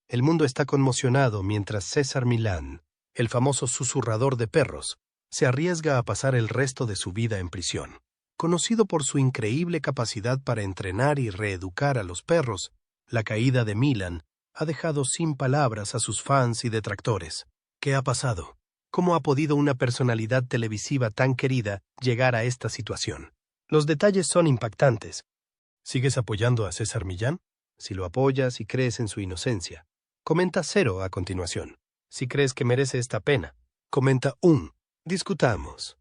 El mundo está conmocionado mientras César Milán, el famoso susurrador de perros, se arriesga a pasar el resto de su vida en prisión. Conocido por su increíble capacidad para entrenar y reeducar a los perros, la caída de Milán ha dejado sin palabras a sus fans y detractores. ¿Qué ha pasado? ¿Cómo ha podido una personalidad televisiva tan querida llegar a esta situación? Los detalles son impactantes. ¿Sigues apoyando a César Millán? Si lo apoyas y crees en su inocencia, comenta 0 a continuación. Si crees que merece esta pena, comenta 1. Discutamos.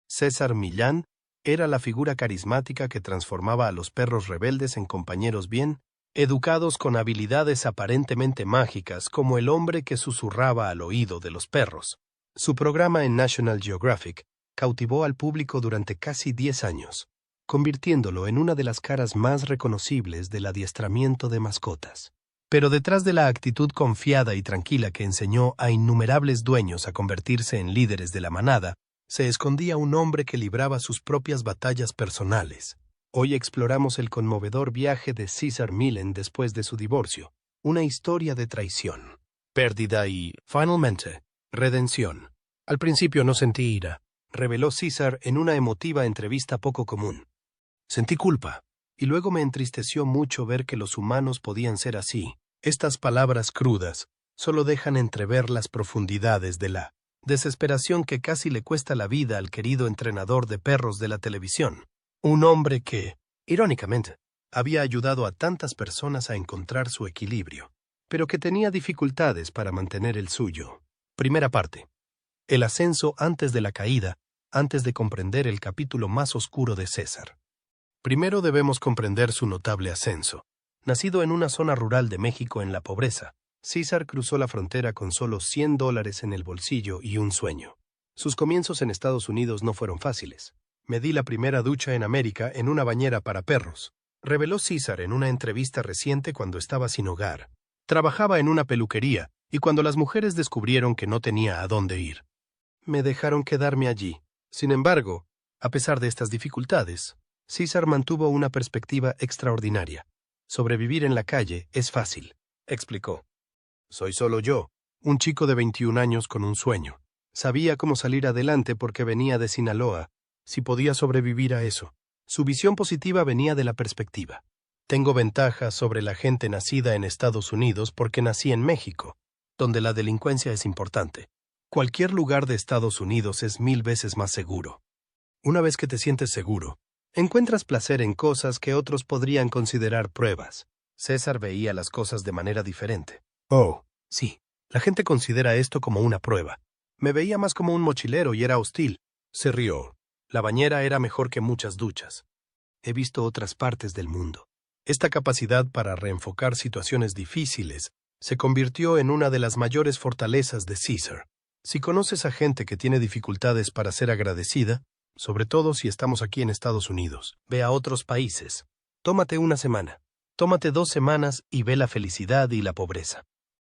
César Millán era la figura carismática que transformaba a los perros rebeldes en compañeros bien educados con habilidades aparentemente mágicas, como el hombre que susurraba al oído de los perros. Su programa en National Geographic cautivó al público durante casi 10 años, convirtiéndolo en una de las caras más reconocibles del adiestramiento de mascotas. Pero detrás de la actitud confiada y tranquila que enseñó a innumerables dueños a convertirse en líderes de la manada, se escondía un hombre que libraba sus propias batallas personales. Hoy exploramos el conmovedor viaje de César Milán después de su divorcio, una historia de traición, pérdida y, finalmente, redención. Al principio no sentí ira, reveló César en una emotiva entrevista poco común. Sentí culpa, y luego me entristeció mucho ver que los humanos podían ser así. Estas palabras crudas solo dejan entrever las profundidades de la desesperación que casi le cuesta la vida al querido entrenador de perros de la televisión. Un hombre que, irónicamente, había ayudado a tantas personas a encontrar su equilibrio, pero que tenía dificultades para mantener el suyo. Primera parte. El ascenso antes de la caída, antes de comprender el capítulo más oscuro de César. Primero debemos comprender su notable ascenso. Nacido en una zona rural de México en la pobreza, César cruzó la frontera con solo $100 en el bolsillo y un sueño. Sus comienzos en Estados Unidos no fueron fáciles. Me di la primera ducha en América en una bañera para perros, reveló César en una entrevista reciente cuando estaba sin hogar. Trabajaba en una peluquería, y cuando las mujeres descubrieron que no tenía a dónde ir, me dejaron quedarme allí. Sin embargo, a pesar de estas dificultades, César mantuvo una perspectiva extraordinaria. Sobrevivir en la calle es fácil, explicó. Soy solo yo, un chico de 21 años con un sueño. Sabía cómo salir adelante porque venía de Sinaloa. Si podía sobrevivir a eso. Su visión positiva venía de la perspectiva. Tengo ventajas sobre la gente nacida en Estados Unidos porque nací en México, donde la delincuencia es importante. Cualquier lugar de Estados Unidos es 1000 veces más seguro. Una vez que te sientes seguro, encuentras placer en cosas que otros podrían considerar pruebas. César veía las cosas de manera diferente. Oh, sí, la gente considera esto como una prueba. Me veía más como un mochilero y era hostil. Se rió. La bañera era mejor que muchas duchas. He visto otras partes del mundo. Esta capacidad para reenfocar situaciones difíciles se convirtió en una de las mayores fortalezas de César. Si conoces a gente que tiene dificultades para ser agradecida, sobre todo si estamos aquí en Estados Unidos, ve a otros países. Tómate una semana, tómate 2 semanas y ve la felicidad y la pobreza.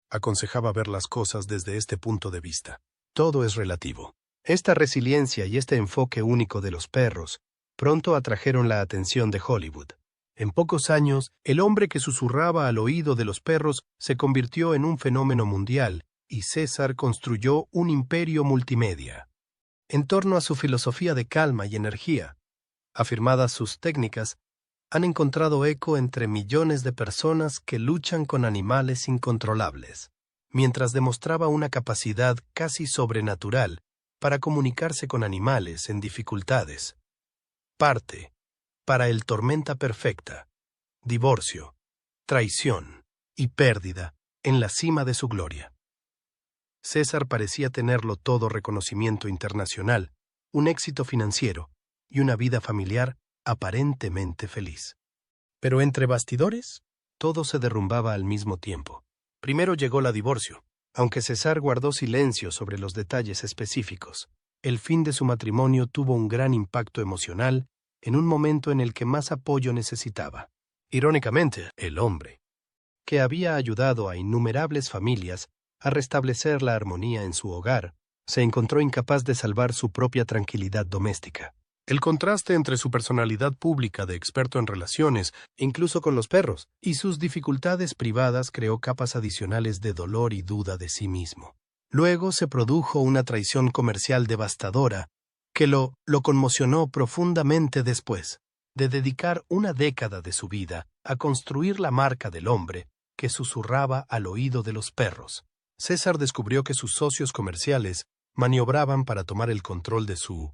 Aconsejaba ver las cosas desde este punto de vista. Todo es relativo. Esta resiliencia y este enfoque único de los perros pronto atrajeron la atención de Hollywood. En pocos años, el hombre que susurraba al oído de los perros se convirtió en un fenómeno mundial y César construyó un imperio multimedia. En torno a su filosofía de calma y energía, afirmadas sus técnicas, han encontrado eco entre millones de personas que luchan con animales incontrolables, mientras demostraba una capacidad casi sobrenatural para comunicarse con animales en dificultades. Parte para el tormenta perfecta, divorcio, traición y pérdida en la cima de su gloria. César parecía tenerlo todo: reconocimiento internacional, un éxito financiero y una vida familiar aparentemente feliz. Pero entre bastidores, todo se derrumbaba al mismo tiempo. Primero llegó la divorcio. Aunque César guardó silencio sobre los detalles específicos, el fin de su matrimonio tuvo un gran impacto emocional en un momento en el que más apoyo necesitaba. Irónicamente, el hombre, que había ayudado a innumerables familias a restablecer la armonía en su hogar, se encontró incapaz de salvar su propia tranquilidad doméstica. El contraste entre su personalidad pública de experto en relaciones, incluso con los perros, y sus dificultades privadas creó capas adicionales de dolor y duda de sí mismo. Luego se produjo una traición comercial devastadora que lo conmocionó profundamente después de dedicar una década de su vida a construir la marca del hombre que susurraba al oído de los perros. César descubrió que sus socios comerciales maniobraban para tomar el control de su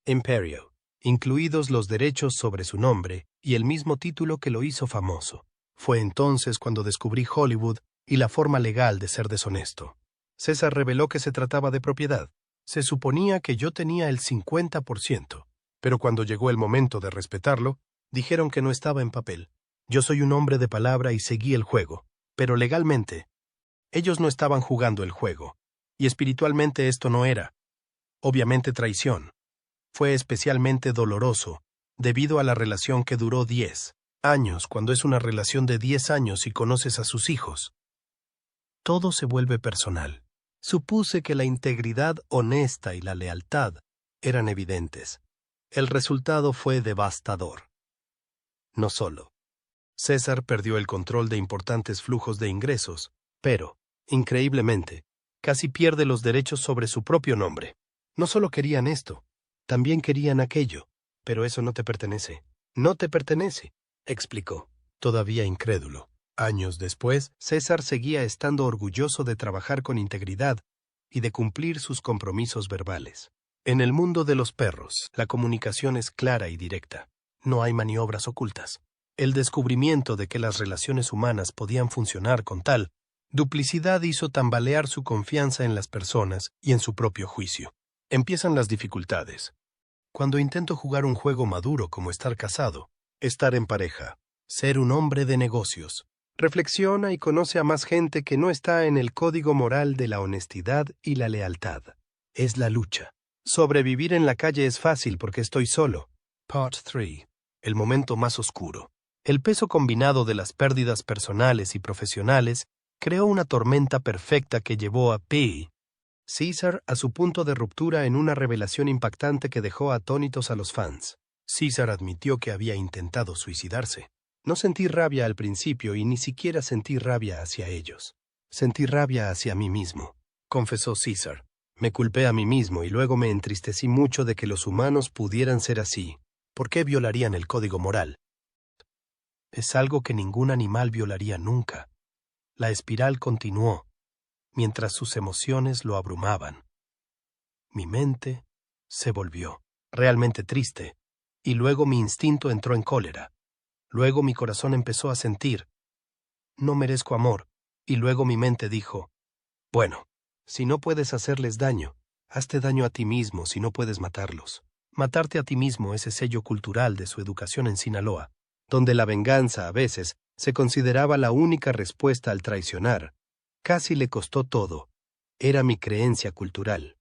imperio, incluidos los derechos sobre su nombre y el mismo título que lo hizo famoso. Fue entonces cuando descubrí Hollywood y la forma legal de ser deshonesto. César reveló que se trataba de propiedad. Se suponía que yo tenía el 50%, pero cuando llegó el momento de respetarlo, dijeron que no estaba en papel. Yo soy un hombre de palabra y seguí el juego, pero legalmente, ellos no estaban jugando el juego, y espiritualmente esto no era, obviamente, traición. Fue especialmente doloroso, debido a la relación que duró 10 años, cuando es una relación de 10 años y conoces a sus hijos. Todo se vuelve personal. Supuse que la integridad honesta y la lealtad eran evidentes. El resultado fue devastador. No solo César perdió el control de importantes flujos de ingresos, pero, increíblemente, casi pierde los derechos sobre su propio nombre. No solo querían esto, también querían aquello, pero eso no te pertenece. No te pertenece, explicó, todavía incrédulo. Años después, César seguía estando orgulloso de trabajar con integridad y de cumplir sus compromisos verbales. En el mundo de los perros, la comunicación es clara y directa. No hay maniobras ocultas. El descubrimiento de que las relaciones humanas podían funcionar con tal duplicidad hizo tambalear su confianza en las personas y en su propio juicio. Empiezan las dificultades. Cuando intento jugar un juego maduro como estar casado, estar en pareja, ser un hombre de negocios, reflexiona y conoce a más gente que no está en el código moral de la honestidad y la lealtad. Es la lucha. Sobrevivir en la calle es fácil porque estoy solo. Part 3. El momento más oscuro. El peso combinado de las pérdidas personales y profesionales creó una tormenta perfecta que llevó a César a su punto de ruptura en una revelación impactante que dejó atónitos a los fans. César admitió que había intentado suicidarse. No sentí rabia al principio y ni siquiera sentí rabia hacia ellos. Sentí rabia hacia mí mismo, confesó César. Me culpé a mí mismo y luego me entristecí mucho de que los humanos pudieran ser así. ¿Por qué violarían el código moral? Es algo que ningún animal violaría nunca. La espiral continuó, mientras sus emociones lo abrumaban. Mi mente se volvió realmente triste, y luego mi instinto entró en cólera. Luego mi corazón empezó a sentir, no merezco amor, y luego mi mente dijo, bueno, si no puedes hacerles daño, hazte daño a ti mismo si no puedes matarlos. Matarte a ti mismo es el sello cultural de su educación en Sinaloa, donde la venganza a veces se consideraba la única respuesta al traicionar. Casi le costó todo. Era mi creencia cultural.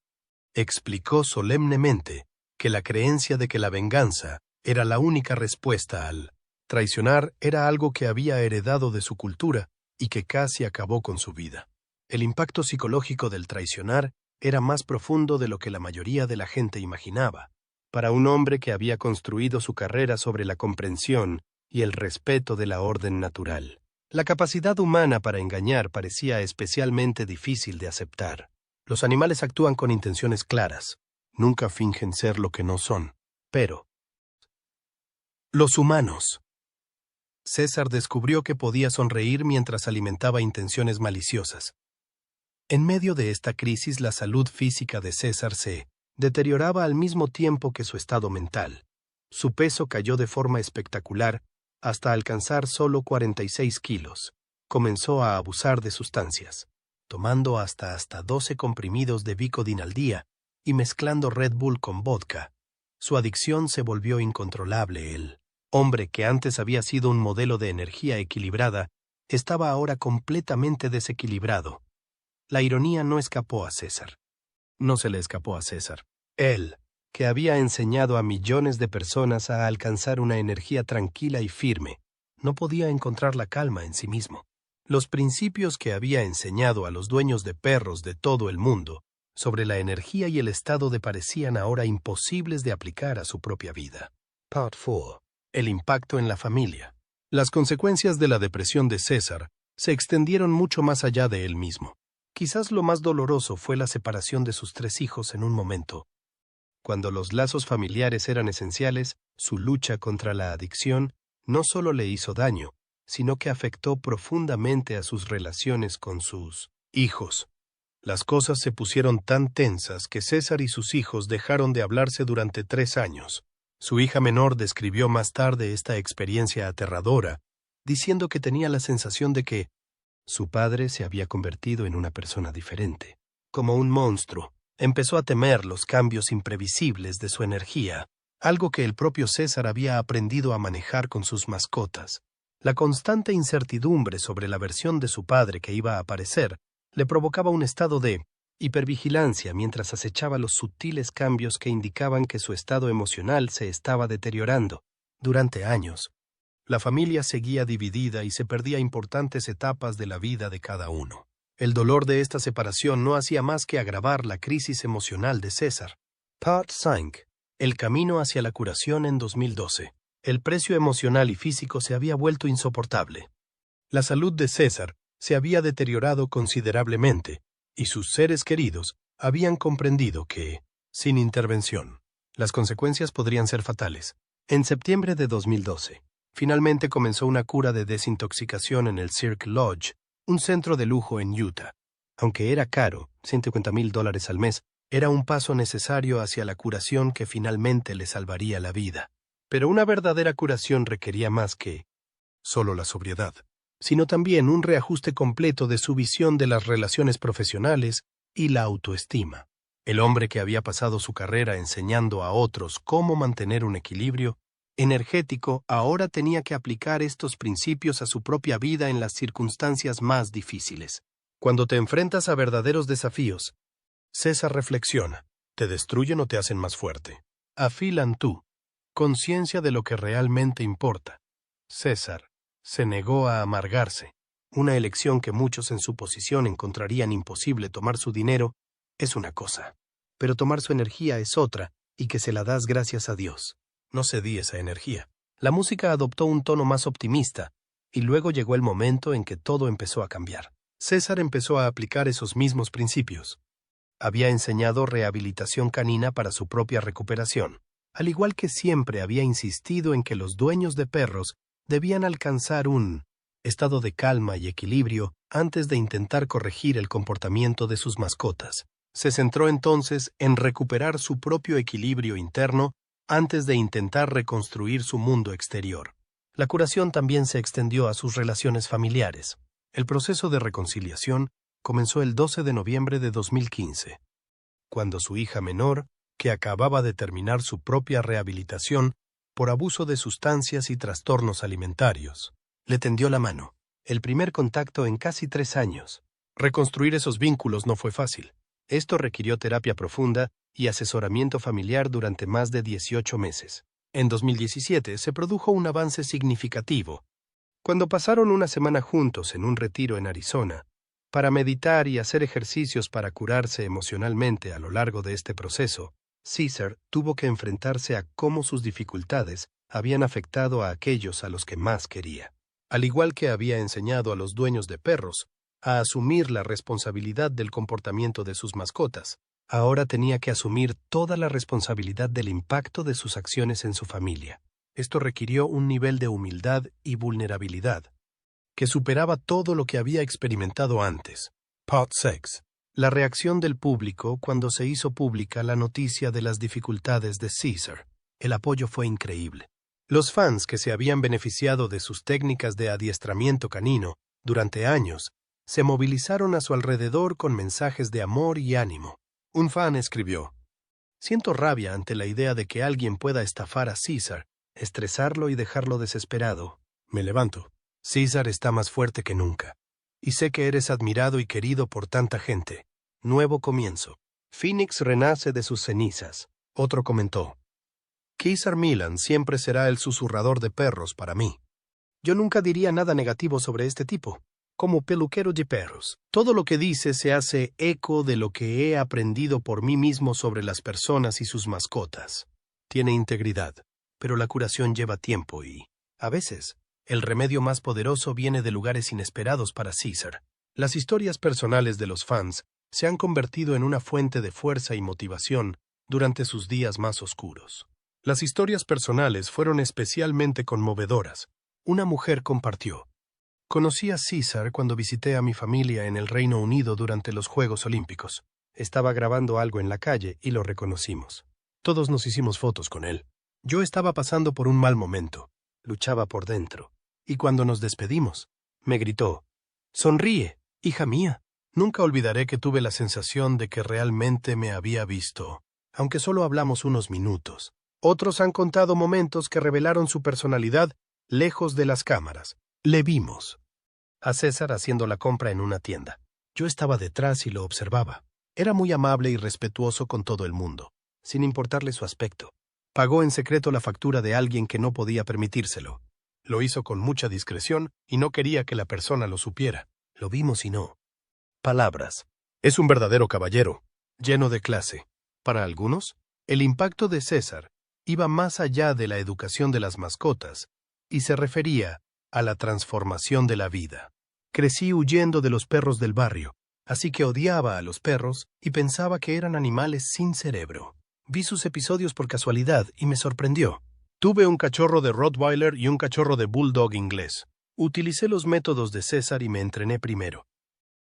Explicó solemnemente que la creencia de que la venganza era la única respuesta al traicionar era algo que había heredado de su cultura y que casi acabó con su vida. El impacto psicológico del traicionar era más profundo de lo que la mayoría de la gente imaginaba. Para un hombre que había construido su carrera sobre la comprensión y el respeto de la orden natural, la capacidad humana para engañar parecía especialmente difícil de aceptar. Los animales actúan con intenciones claras, nunca fingen ser lo que no son. Pero los humanos. César descubrió que podía sonreír mientras alimentaba intenciones maliciosas. En medio de esta crisis, la salud física de César se deterioraba al mismo tiempo que su estado mental. Su peso cayó de forma espectacular hasta alcanzar solo 46 kilos. Comenzó a abusar de sustancias, tomando hasta 12 comprimidos de Vicodin al día y mezclando Red Bull con vodka. Su adicción se volvió incontrolable. El hombre que antes había sido un modelo de energía equilibrada estaba ahora completamente desequilibrado. La ironía no escapó a César. No se le escapó a César. Él, que había enseñado a millones de personas a alcanzar una energía tranquila y firme, no podía encontrar la calma en sí mismo. Los principios que había enseñado a los dueños de perros de todo el mundo sobre la energía y el estado de parecían ahora imposibles de aplicar a su propia vida. Part 4. El impacto en la familia. Las consecuencias de la depresión de César se extendieron mucho más allá de él mismo. Quizás lo más doloroso fue la separación de sus 3 hijos en un momento. Cuando los lazos familiares eran esenciales, su lucha contra la adicción no solo le hizo daño, sino que afectó profundamente a sus relaciones con sus hijos. Las cosas se pusieron tan tensas que César y sus hijos dejaron de hablarse durante 3 años. Su hija menor describió más tarde esta experiencia aterradora, diciendo que tenía la sensación de que su padre se había convertido en una persona diferente. Como un monstruo, empezó a temer los cambios imprevisibles de su energía, algo que el propio César había aprendido a manejar con sus mascotas. La constante incertidumbre sobre la versión de su padre que iba a aparecer le provocaba un estado de hipervigilancia mientras acechaba los sutiles cambios que indicaban que su estado emocional se estaba deteriorando. Durante años, la familia seguía dividida y se perdía importantes etapas de la vida de cada uno. El dolor de esta separación no hacía más que agravar la crisis emocional de César. Part 5. El camino hacia la curación en 2012. El precio emocional y físico se había vuelto insoportable. La salud de César se había deteriorado considerablemente, y sus seres queridos habían comprendido que, sin intervención, las consecuencias podrían ser fatales. En septiembre de 2012, finalmente comenzó una cura de desintoxicación en el Cirque Lodge, un centro de lujo en Utah. Aunque era caro, $150,000 al mes, era un paso necesario hacia la curación que finalmente le salvaría la vida. Pero una verdadera curación requería más que solo la sobriedad, sino también un reajuste completo de su visión de las relaciones profesionales y la autoestima. El hombre que había pasado su carrera enseñando a otros cómo mantener un equilibrio energético ahora tenía que aplicar estos principios a su propia vida en las circunstancias más difíciles. Cuando te enfrentas a verdaderos desafíos, César reflexiona, ¿te destruyen o te hacen más fuerte? Afilan tú, conciencia de lo que realmente importa. César se negó a amargarse. Una elección que muchos en su posición encontrarían imposible. Tomar su dinero es una cosa, pero tomar su energía es otra, y que se la das gracias a Dios. No cedí esa energía. La música adoptó un tono más optimista, y luego llegó el momento en que todo empezó a cambiar. César empezó a aplicar esos mismos principios. Había enseñado rehabilitación canina para su propia recuperación, al igual que siempre había insistido en que los dueños de perros debían alcanzar un estado de calma y equilibrio antes de intentar corregir el comportamiento de sus mascotas. Se centró entonces en recuperar su propio equilibrio interno antes de intentar reconstruir su mundo exterior. La curación también se extendió a sus relaciones familiares. El proceso de reconciliación comenzó el 12 de noviembre de 2015, cuando su hija menor, que acababa de terminar su propia rehabilitación por abuso de sustancias y trastornos alimentarios, le tendió la mano. El primer contacto en casi 3 años. Reconstruir esos vínculos no fue fácil. Esto requirió terapia profunda y asesoramiento familiar durante más de 18 meses. En 2017 se produjo un avance significativo. Cuando pasaron una semana juntos en un retiro en Arizona, para meditar y hacer ejercicios para curarse emocionalmente a lo largo de este proceso, César tuvo que enfrentarse a cómo sus dificultades habían afectado a aquellos a los que más quería. Al igual que había enseñado a los dueños de perros a asumir la responsabilidad del comportamiento de sus mascotas, ahora tenía que asumir toda la responsabilidad del impacto de sus acciones en su familia. Esto requirió un nivel de humildad y vulnerabilidad que superaba todo lo que había experimentado antes. Part 6. La reacción del público cuando se hizo pública la noticia de las dificultades de César. El apoyo fue increíble. Los fans que se habían beneficiado de sus técnicas de adiestramiento canino durante años se movilizaron a su alrededor con mensajes de amor y ánimo. Un fan escribió: «Siento rabia ante la idea de que alguien pueda estafar a César, estresarlo y dejarlo desesperado. Me levanto. César está más fuerte que nunca. Y sé que eres admirado y querido por tanta gente. Nuevo comienzo. Phoenix renace de sus cenizas». Otro comentó: «César Millan siempre será el susurrador de perros para mí. Yo nunca diría nada negativo sobre este tipo. como peluquero de perros. Todo lo que dice se hace eco de lo que he aprendido por mí mismo sobre las personas y sus mascotas. Tiene integridad, pero la curación lleva tiempo y, a veces, el remedio más poderoso viene de lugares inesperados para César. Las historias personales de los fans se han convertido en una fuente de fuerza y motivación durante sus días más oscuros. Las historias personales fueron especialmente conmovedoras. Una mujer compartió: conocí a César cuando visité a mi familia en el Reino Unido durante los Juegos Olímpicos. Estaba grabando algo en la calle y lo reconocimos. Todos nos hicimos fotos con él. Yo estaba pasando por un mal momento. Luchaba por dentro. Y cuando nos despedimos, me gritó: «Sonríe, hija mía». Nunca olvidaré que tuve la sensación de que realmente me había visto, aunque solo hablamos unos minutos. Otros han contado momentos que revelaron su personalidad lejos de las cámaras. Le vimos a César haciendo la compra en una tienda. Yo estaba detrás y lo observaba. Era muy amable y respetuoso con todo el mundo, sin importarle su aspecto. Pagó en secreto la factura de alguien que no podía permitírselo. Lo hizo con mucha discreción y no quería que la persona lo supiera. Lo vimos y no. Palabras. Es un verdadero caballero, lleno de clase. Para algunos, el impacto de César iba más allá de la educación de las mascotas y se refería a la transformación de la vida. Crecí huyendo de los perros del barrio, así que odiaba a los perros y pensaba que eran animales sin cerebro. Vi sus episodios por casualidad y me sorprendió. Tuve un cachorro de Rottweiler y un cachorro de Bulldog inglés. Utilicé los métodos de César y me entrené primero.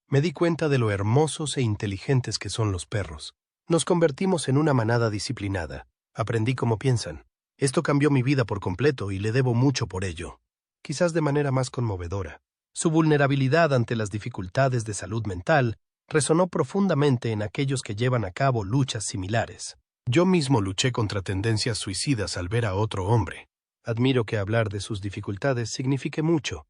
Me di cuenta de lo hermosos e inteligentes que son los perros. Nos convertimos en una manada disciplinada. Aprendí cómo piensan. Esto cambió mi vida por completo y le debo mucho por ello. Quizás de manera más conmovedora. Su vulnerabilidad ante las dificultades de salud mental resonó profundamente en aquellos que llevan a cabo luchas similares. Yo mismo luché contra tendencias suicidas al ver a otro hombre. Admiro que hablar de sus dificultades signifique mucho.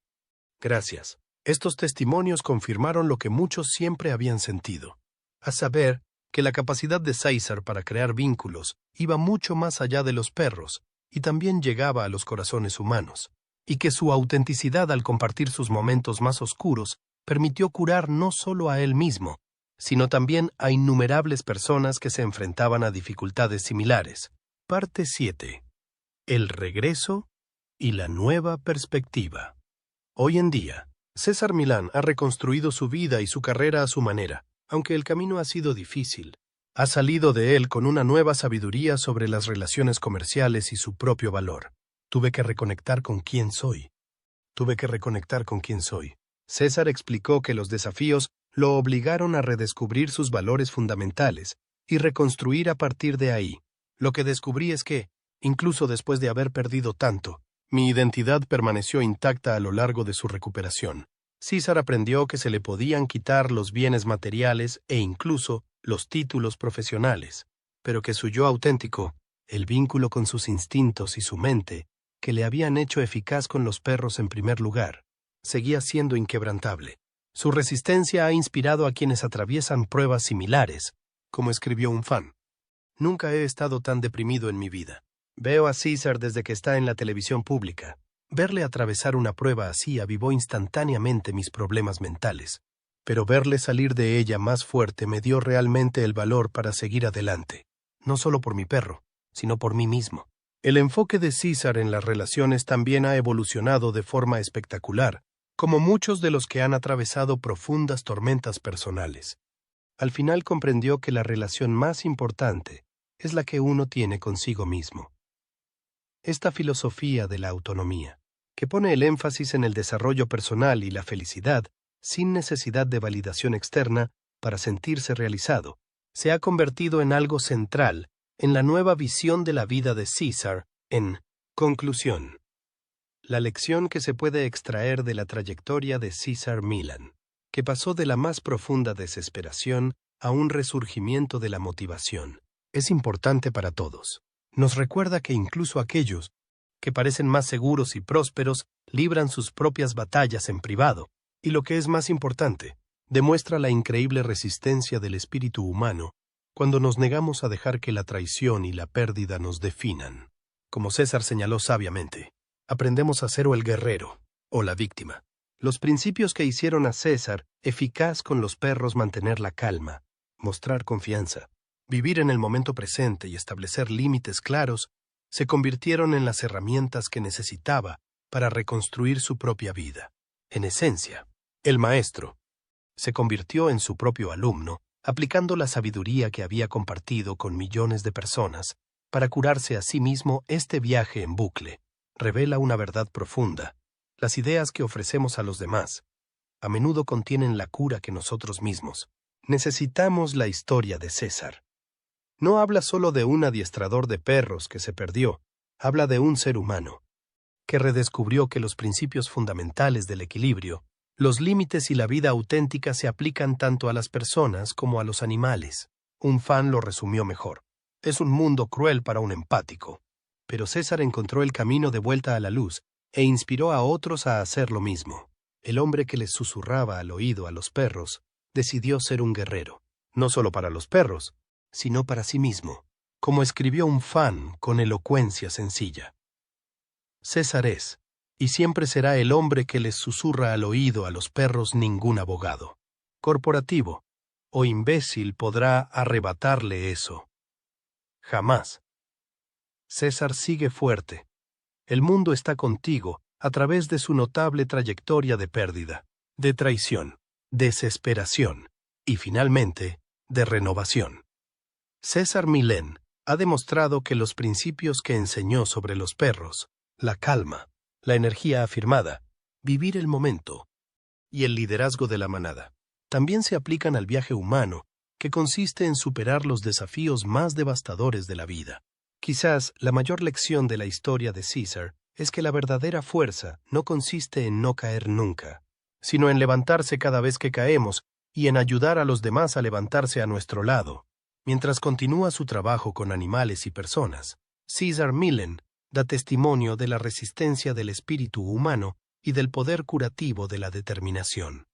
Gracias. Estos testimonios confirmaron lo que muchos siempre habían sentido, a saber, que la capacidad de César para crear vínculos iba mucho más allá de los perros y también llegaba a los corazones humanos, y que su autenticidad al compartir sus momentos más oscuros permitió curar no solo a él mismo, sino también a innumerables personas que se enfrentaban a dificultades similares. Parte 7. El regreso y la nueva perspectiva. Hoy en día, César Milán ha reconstruido su vida y su carrera a su manera, aunque el camino ha sido difícil. Ha salido de él con una nueva sabiduría sobre las relaciones comerciales y su propio valor. Tuve que reconectar con quién soy. César explicó que los desafíos lo obligaron a redescubrir sus valores fundamentales y reconstruir a partir de ahí. Lo que descubrí es que, incluso después de haber perdido tanto, mi identidad permaneció intacta a lo largo de su recuperación. César aprendió que se le podían quitar los bienes materiales e incluso los títulos profesionales, pero que su yo auténtico, el vínculo con sus instintos y su mente, que le habían hecho eficaz con los perros en primer lugar, seguía siendo inquebrantable. Su resistencia ha inspirado a quienes atraviesan pruebas similares, como escribió un fan. Nunca he estado tan deprimido en mi vida. Veo a César desde que está en la televisión pública. Verle atravesar una prueba así avivó instantáneamente mis problemas mentales, pero verle salir de ella más fuerte me dio realmente el valor para seguir adelante, no solo por mi perro, sino por mí mismo. El enfoque de César en las relaciones también ha evolucionado de forma espectacular, como muchos de los que han atravesado profundas tormentas personales. Al final comprendió que la relación más importante es la que uno tiene consigo mismo. Esta filosofía de la autonomía, que pone el énfasis en el desarrollo personal y la felicidad, sin necesidad de validación externa para sentirse realizado, se ha convertido en algo central en la nueva visión de la vida de César. En conclusión, la lección que se puede extraer de la trayectoria de César Milán, que pasó de la más profunda desesperación a un resurgimiento de la motivación, es importante para todos. Nos recuerda que incluso aquellos que parecen más seguros y prósperos libran sus propias batallas en privado, y lo que es más importante, demuestra la increíble resistencia del espíritu humano cuando nos negamos a dejar que la traición y la pérdida nos definan. Como César señaló sabiamente, aprendemos a ser o el guerrero o la víctima. Los principios que hicieron a César eficaz con los perros: mantener la calma, mostrar confianza, vivir en el momento presente y establecer límites claros, se convirtieron en las herramientas que necesitaba para reconstruir su propia vida. En esencia, el maestro se convirtió en su propio alumno, aplicando la sabiduría que había compartido con millones de personas para curarse a sí mismo. Este viaje en bucle revela una verdad profunda: las ideas que ofrecemos a los demás a menudo contienen la cura que nosotros mismos necesitamos. La historia de César no habla solo de un adiestrador de perros que se perdió, habla de un ser humano que redescubrió que los principios fundamentales del equilibrio, los límites y la vida auténtica se aplican tanto a las personas como a los animales. Un fan lo resumió mejor: es un mundo cruel para un empático. Pero César encontró el camino de vuelta a la luz e inspiró a otros a hacer lo mismo. El hombre que les susurraba al oído a los perros decidió ser un guerrero, no solo para los perros, sino para sí mismo. Como escribió un fan con elocuencia sencilla: César es, y siempre será, el hombre que les susurra al oído a los perros. Ningún abogado corporativo o imbécil podrá arrebatarle eso. Jamás. César sigue fuerte. El mundo está contigo a través de su notable trayectoria de pérdida, de traición, desesperación y, finalmente, de renovación. César Millen ha demostrado que los principios que enseñó sobre los perros, la calma, la energía afirmada, vivir el momento y el liderazgo de la manada, también se aplican al viaje humano, que consiste en superar los desafíos más devastadores de la vida. Quizás la mayor lección de la historia de César es que la verdadera fuerza no consiste en no caer nunca, sino en levantarse cada vez que caemos y en ayudar a los demás a levantarse a nuestro lado. Mientras continúa su trabajo con animales y personas, César Millen da testimonio de la resistencia del espíritu humano y del poder curativo de la determinación.